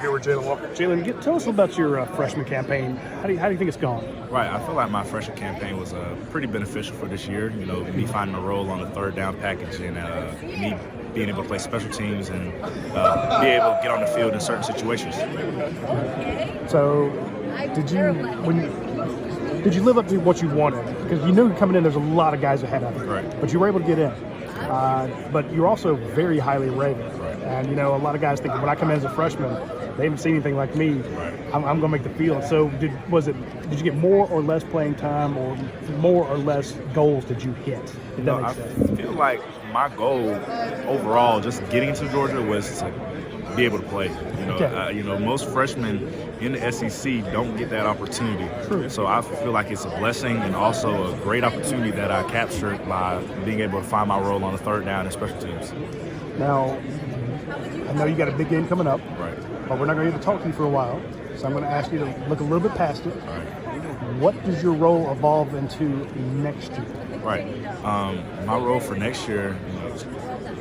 here with Jalon Walker. Jalon, tell us about your freshman campaign. How do you think it's gone? Right, I feel like my freshman campaign was pretty beneficial for this year. You know, me finding a role on the third down package and me being able to play special teams and be able to get on the field in certain situations. So, did you live up to what you wanted? Because you knew coming in, there's a lot of guys ahead of you. Right. But you were able to get in. But you're also very highly rated. Right. And, you know, a lot of guys think when I come in as a freshman, they haven't seen anything like me. Right. I'm going to make the field. So did you get more or less playing time, or more or less goals did you hit? I feel like my goal overall, just getting to Georgia, was to be able to play. You know, most freshmen in the SEC don't get that opportunity. True. So I feel like it's a blessing and also a great opportunity that I captured by being able to find my role on the third down and special teams. Now, I know you got a big game coming up. Right. But we're not going to get to talk to you for a while. So I'm going to ask you to look a little bit past it. Right. What does your role evolve into next year? Right. My role for next year,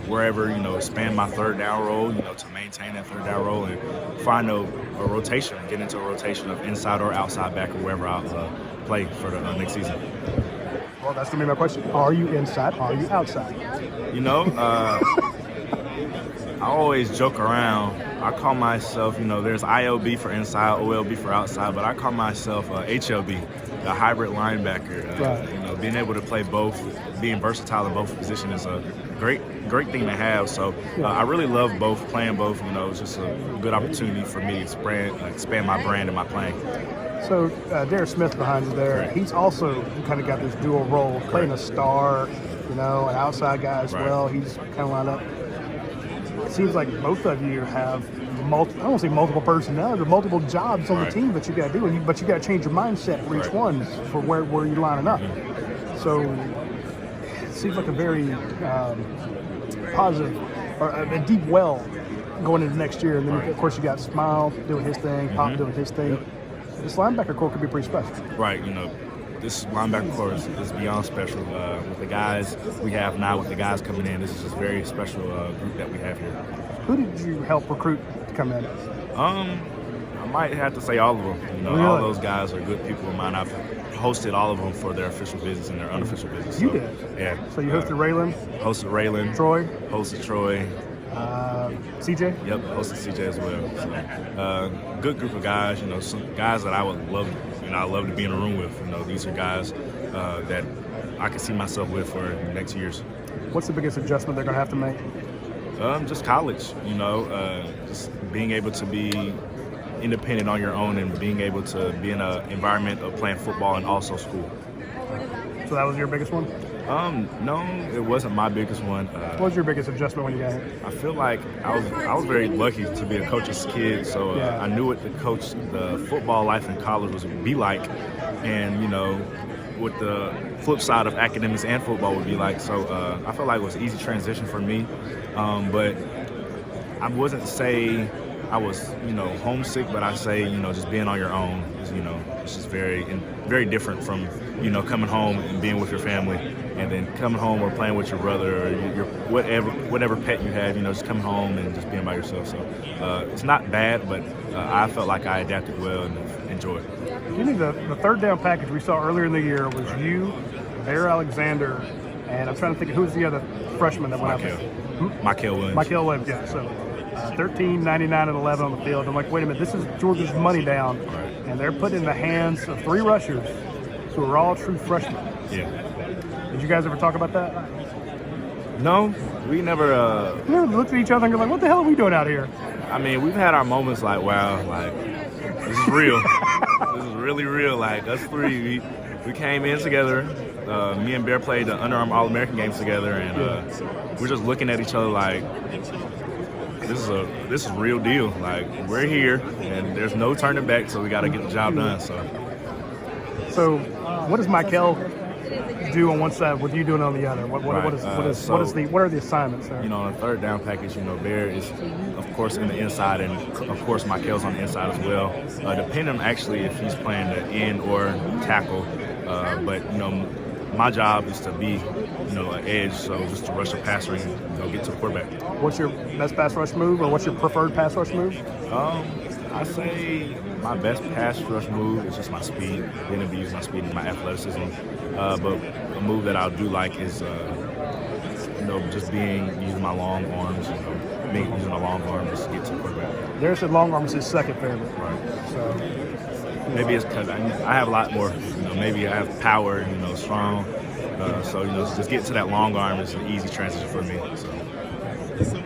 wherever, expand my third down role, to maintain that third down role and find a rotation, get into a rotation of inside or outside back or wherever I'll play for the next season. Well, that's going to be my question. Are you inside? Are you outside? I always joke around. I call myself, there's ILB for inside, OLB for outside, but I call myself HLB, a hybrid linebacker. Right. Being able to play both, being versatile in both positions is a great thing to have. So I really love both, playing both. It's just a good opportunity for me to expand my brand and my playing. So Darius Smith behind you there, Correct. He's also kind of got this dual role, playing a star, an outside guy as well. He's kind of lined up. It seems like both of you have I don't want to say multiple personalities, but multiple jobs on the team that you got to do, but you got to change your mindset for each one for where you're lining up. So it seems like a very positive or a deep well going into next year. And then of course you got Smile doing his thing, Pop doing his thing. This linebacker core could be pretty special. Right. This linebacker core is beyond special. With the guys we have now, with the guys coming in, this is just a very special group that we have here. Who did you help recruit to come in? I might have to say all of them. Really? All those guys are good people of mine. I've hosted all of them for their official visits and their unofficial visits. You did? Yeah. So you hosted Raylan? Hosted Raylan. Troy? Hosted Troy. CJ? Yep, hosted CJ as well. So, good group of guys. Some guys that I would love. I love to be in a room with. These are guys that I can see myself with for the next years. What's the biggest adjustment they're going to have to make? Just college. Just being able to be independent on your own and being able to be in an environment of playing football and also school. So that was your biggest one? No, it wasn't my biggest one. What was your biggest adjustment when you got here? I feel like I was very lucky to be a coach's kid, so I knew what the football life in college would be like, and what the flip side of academics and football would be like. So I felt like it was an easy transition for me, but I wasn't say I was homesick, but I say just being on your own is it's just very different from coming home and being with your family, and then coming home or playing with your brother or your whatever pet you have, just coming home and just being by yourself. So it's not bad, but I felt like I adapted well and enjoyed it. You think the third down package we saw earlier in the year was you, Bear Alexander, and I'm trying to think of who's the other freshman that went out there. Michael Williams. Michael Williams, yeah. So 13, 99, and 11 on the field. I'm like, wait a minute, this is Georgia's money down, and they're put in the hands of three rushers who are all true freshmen. Yeah. Did you guys ever talk about that? No, we never. You never looked at each other and go like, what the hell are we doing out here? I mean, we've had our moments like, wow, like this is real. This is really real. Like us three, we came in together. Me and Bear played the Under Armour All-American games together, and we're just looking at each other like, this is real deal. Like we're here, and there's no turning back, so we got to get the job done. So, what does Michael do on one side with you doing on the other? What are the assignments there? On the third down package, Bear is of course in the inside, and of course Michael's on the inside as well. Depending on actually if he's playing the end or tackle, but my job is to be, an edge, so just to rush the passer and get to the quarterback. What's your best pass rush move, or what's your preferred pass rush move? I say my best pass rush move is just my speed, being able to use my speed and my athleticism. But a move that I do like is, just using my long arms, using my long arms to get to the quarterback. Derek said long arm is his second favorite. Right. So maybe it's because I have a lot more. Maybe I have power, strong. So just getting to that long arm is an easy transition for me. So.